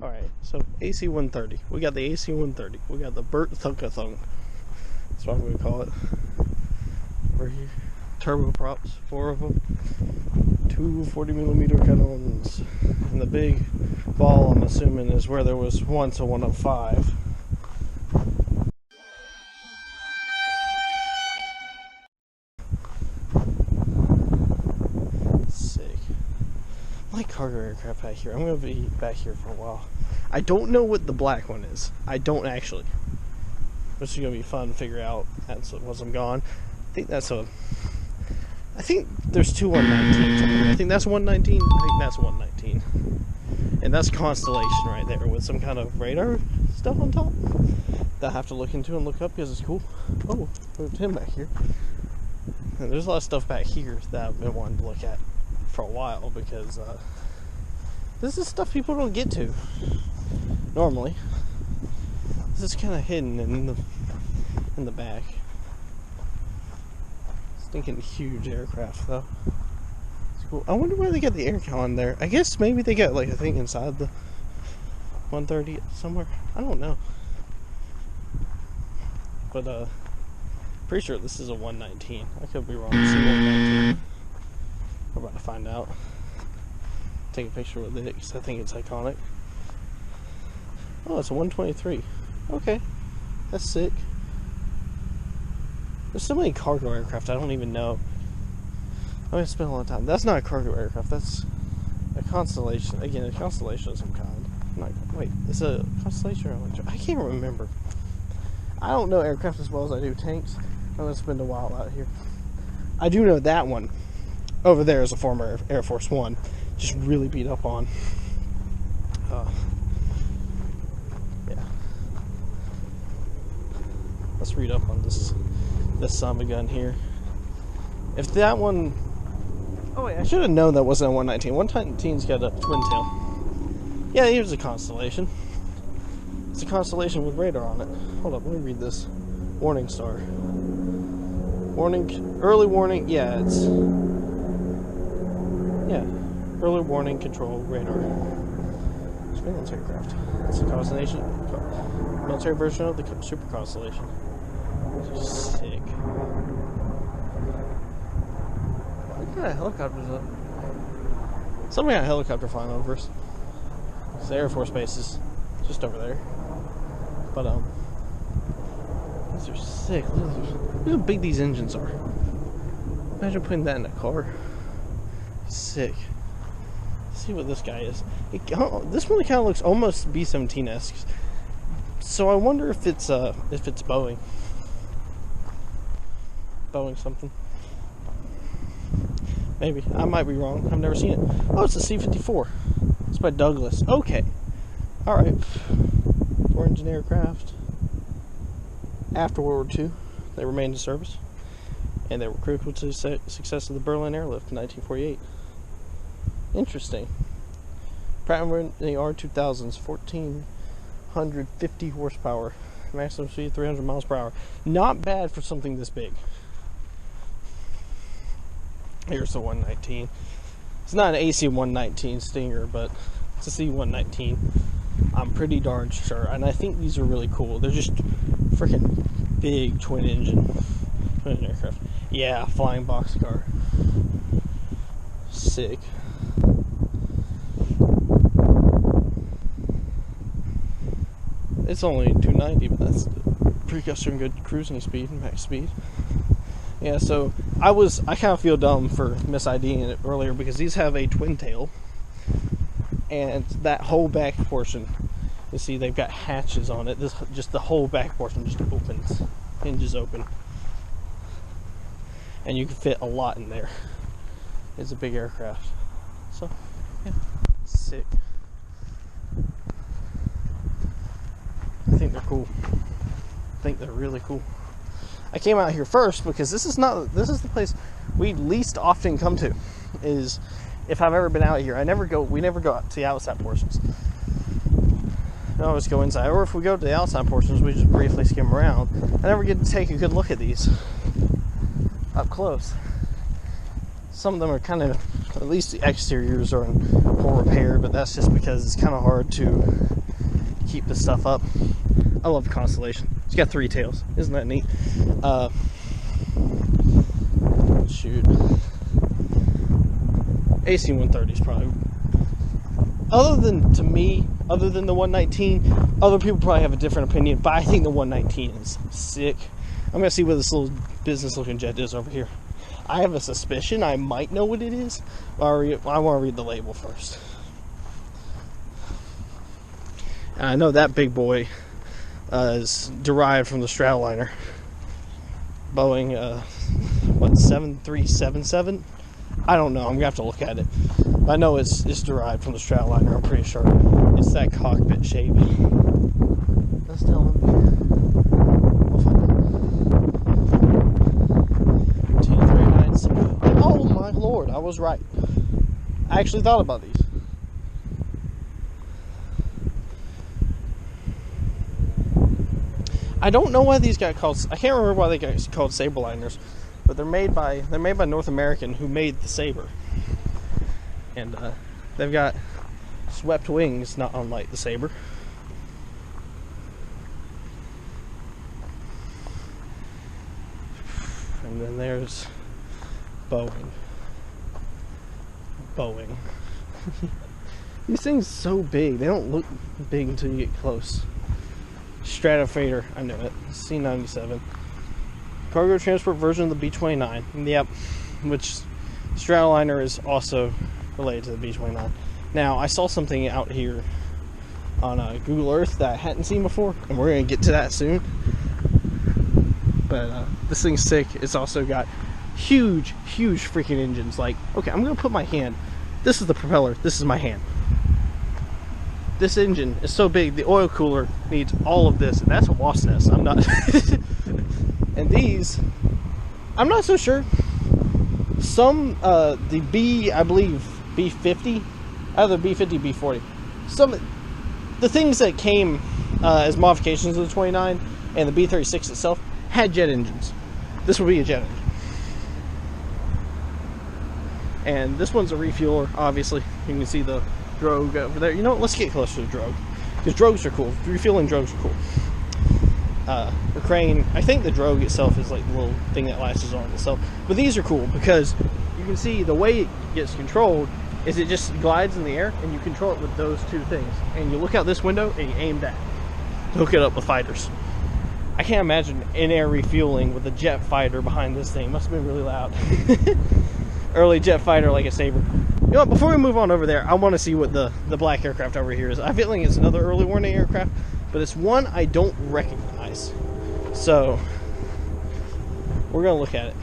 Alright, so AC-130. We got the AC-130. We got the Burt Thunkathung. That's what I'm going to call it. Right here. Turboprops, 4 of them. 2 40mm cannons. And the big ball, I'm assuming, is where there was once a 105. Sick. I like cargo aircraft back here. I'm going to be back here for a while. I don't know what the black one is. I don't actually. This is going to be fun to figure out once I'm gone. I think there's two 119s. I think that's 119. I think that's 119. And that's Constellation right there with some kind of radar stuff on top that I have to look into and look up because it's cool. Oh, there's him back here. And there's a lot of stuff back here that I've been wanting to look at for a while because this is stuff people don't get to normally. This is kind of hidden in the back. Stinking huge aircraft though. It's cool. I wonder where they got the air con there. I guess maybe they got like a thing inside the 130 somewhere. I don't know. But pretty sure this is a 119. I could be wrong. It's a 119. We're about to find out. Take a picture with it because I think it's iconic. Oh, it's a 123. Okay, that's sick. There's so many cargo aircraft I don't even know. I'm gonna spend a lot of time. That's not a cargo aircraft. That's a Constellation. Again, a Constellation of some kind. Wait, it's a Constellation or I can't remember. I don't know aircraft as well as I do tanks. I'm gonna spend a while out here. I do know that one over there is a former Air Force One, just really beat up on. Yeah. Let's read up on this son of a gun here. If that one, oh wait, I should have known that wasn't a 119. 119's got a twin tail. Yeah, here's a Constellation. It's a Constellation with radar on it. Hold up, let me read this. Warning star. Warning, early warning. Yeah, it's early warning control radar. Surveillance aircraft. It's a Constellation, military version of the Super Constellation. Sick. What kind of helicopter is that? Somebody got a helicopter flying over us. It's the Air Force Base is just over there. But these are sick. Look how big these engines are. Imagine putting that in a car. Sick. Let's see what this guy is. This one kind of looks almost B-17-esque. So I wonder if it's Boeing. Boeing something. Maybe. I might be wrong. I've never seen it. Oh, it's a C-54. It's by Douglas. Okay. Alright. 4-engine aircraft. After World War II, they remained in service. And they were critical to the success of the Berlin airlift in 1948. Interesting. Pratt & Whitney R2000's 1,450 horsepower. Maximum speed 300 miles per hour. Not bad for something this big. Here's the 119. It's not an AC-119 Stinger, but it's a C-119. I'm pretty darn sure. And I think these are really cool. They're just freaking big twin engine aircraft. Yeah, flying boxcar. Sick. It's only 290, but that's pretty good cruising speed and max speed. Yeah, so I kind of feel dumb for mis-IDing it earlier because these have a twin tail, and that whole back portion, you see they've got hatches on it. Just the whole back portion just opens, hinges open, and you can fit a lot in there. It's a big aircraft, so yeah, sick. I think they're cool. I think they're really cool. I came out here first because this is the place we least often come to. Is if I've ever been out here, we never go out to the outside portions. We always go inside, or if we go to the outside portions, we just briefly skim around. I never get to take a good look at these up close. Some of them are kind of, at least the exteriors are in poor repair, but that's just because it's kind of hard to keep this stuff up. I love the Constellation. It's got 3 tails. Isn't that neat? Shoot. AC-130 is probably, other than the 119, other people probably have a different opinion, but I think the 119 is sick. I'm gonna see what this little business looking jet is over here. I have a suspicion I might know what it is. I want to read the label first. And I know that big boy is derived from the Stratoliner. Boeing, 7377? I don't know, I'm gonna have to look at it. I know it's derived from the Stratoliner, I'm pretty sure. It's that cockpit shape. That's telling me. We'll find out. T39. Oh my lord, I was right. I actually thought about these. I don't know why these got called, I can't remember why they got called Saberliners, but they're made by North American, who made the Saber. And they've got swept wings, not unlike the Saber. And then there's Boeing. These things are so big, they don't look big until you get close. Stratofader, I know it. C97. Cargo transport version of the B-29. Yep. Which Stratoliner is also related to the B-29. Now, I saw something out here on Google Earth that I hadn't seen before, and we're going to get to that soon. But this thing's sick. It's also got huge freaking engines. Like, okay, I'm going to put my hand. This is the propeller. This is my hand. This engine is so big, the oil cooler needs all of this, and that's a wasp nest. I'm not. And these, I'm not so sure. Some, the I believe B50, either B50, B40. The things that came as modifications of the 29 and the B36 itself had jet engines. This would be a jet engine. And this one's a refueler, obviously. You can see the drogue over there. You know what? Let's get closer to the drogue, because drogues are cool. Refueling drogues are cool. The crane, I think the drogue itself is like the little thing that latches on itself. But these are cool because you can see the way it gets controlled is it just glides in the air, and you control it with those 2 things. And you look out this window and you aim that to hook it up with fighters. I can't imagine in-air refueling with a jet fighter behind this thing. It must have been really loud. Early jet fighter like a Saber. You know what, before we move on over there, I want to see what the black aircraft over here is. I feel like it's another early warning aircraft, but it's one I don't recognize. So, we're going to look at it.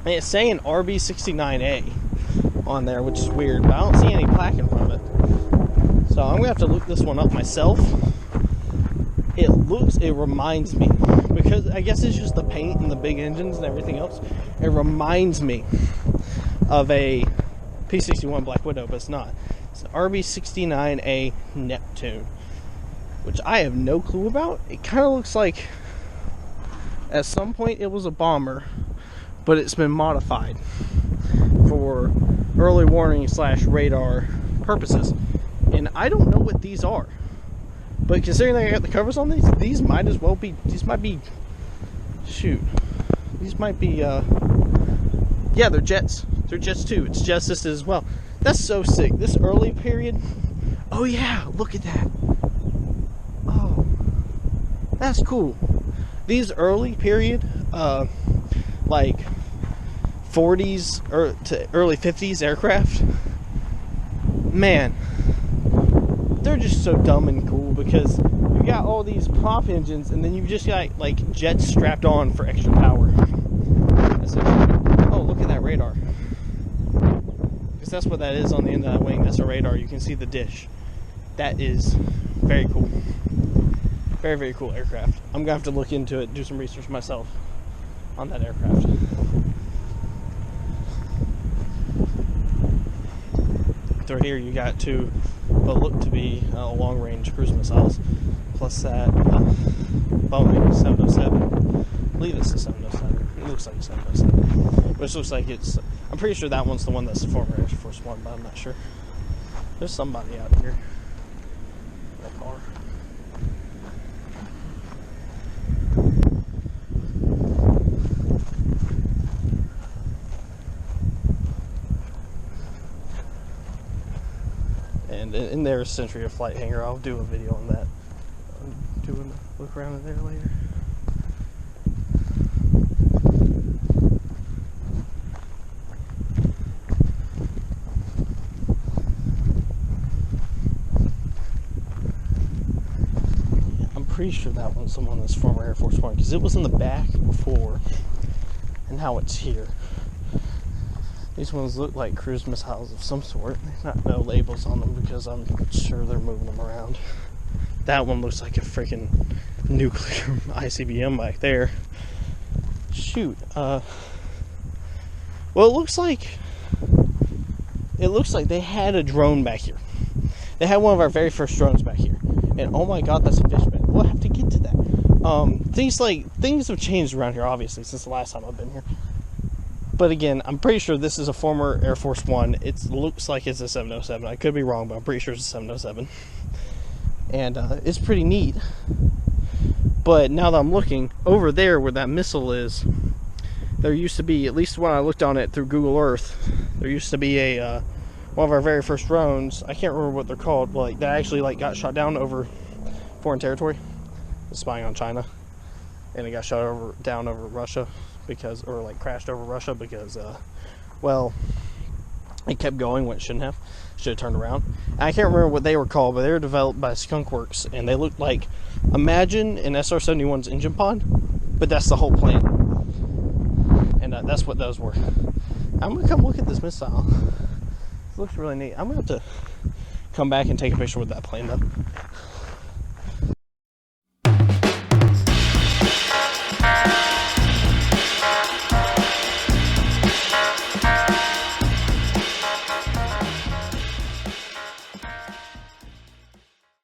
And it's saying RB69A on there, which is weird, but I don't see any plaque in front of it. So, I'm going to have to look this one up myself. It reminds me, because I guess it's just the paint and the big engines and everything else. It reminds me of a P-61 Black Widow, but it's not. It's an RB69A Neptune, which I have no clue about. It kind of looks like at some point it was a bomber, but it's been modified for early warning / radar purposes. And I don't know what these are. But considering I got the covers on these might as well be, these might be yeah, they're jets. They're jets too. It's jet assisted as well. That's so sick. This early period, oh yeah, look at that. Oh, that's cool. These early period, like 40s or to early 50s aircraft, man, they're just so dumb and cool, because you got all these prop engines and then you've just got like jets strapped on for extra power. Oh, look at that radar. Because that's what that is on the end of that wing. That's a radar. You can see the dish. That is very cool. Very, very cool aircraft. I'm going to have to look into it, do some research myself on that aircraft. Through here you got two what look to be long-range cruise missiles, plus that Boeing 707. I believe it's a 707. It looks like a 707. Which looks like it's, I'm pretty sure that one's the one that's the former Air Force One, but I'm not sure. There's somebody out here in a car. in their Century of Flight hangar. I'll do a video on that. Doing a look around in there later. I'm pretty sure that one's the one that's former Air Force One, because it was in the back before, and now it's here. These ones look like cruise missiles of some sort. There's not no labels on them because I'm sure they're moving them around. That one looks like a freaking nuclear ICBM back there. Shoot. Well, it looks like they had a drone back here. They had one of our very first drones back here. And oh my god, that's a fish bed. We'll have to get to that. Things have changed around here, obviously, since the last time I've been here. But again, I'm pretty sure this is a former Air Force One. It looks like it's a 707. I could be wrong, but I'm pretty sure it's a 707. And it's pretty neat. But now that I'm looking, over there where that missile is, there used to be, at least when I looked on it through Google Earth, there used to be a one of our very first drones. I can't remember what they're called. Like, that actually got shot down over foreign territory, spying on China, and it got shot down over Russia because, or crashed over Russia because, well, it kept going when it shouldn't have. Should have turned around. And I can't remember what they were called, but they were developed by Skunk Works, and they looked like, imagine an SR-71's engine pod, but that's the whole plane. And that's what those were. I'm gonna come look at this missile. It looks really neat. I'm gonna have to come back and take a picture with that plane though.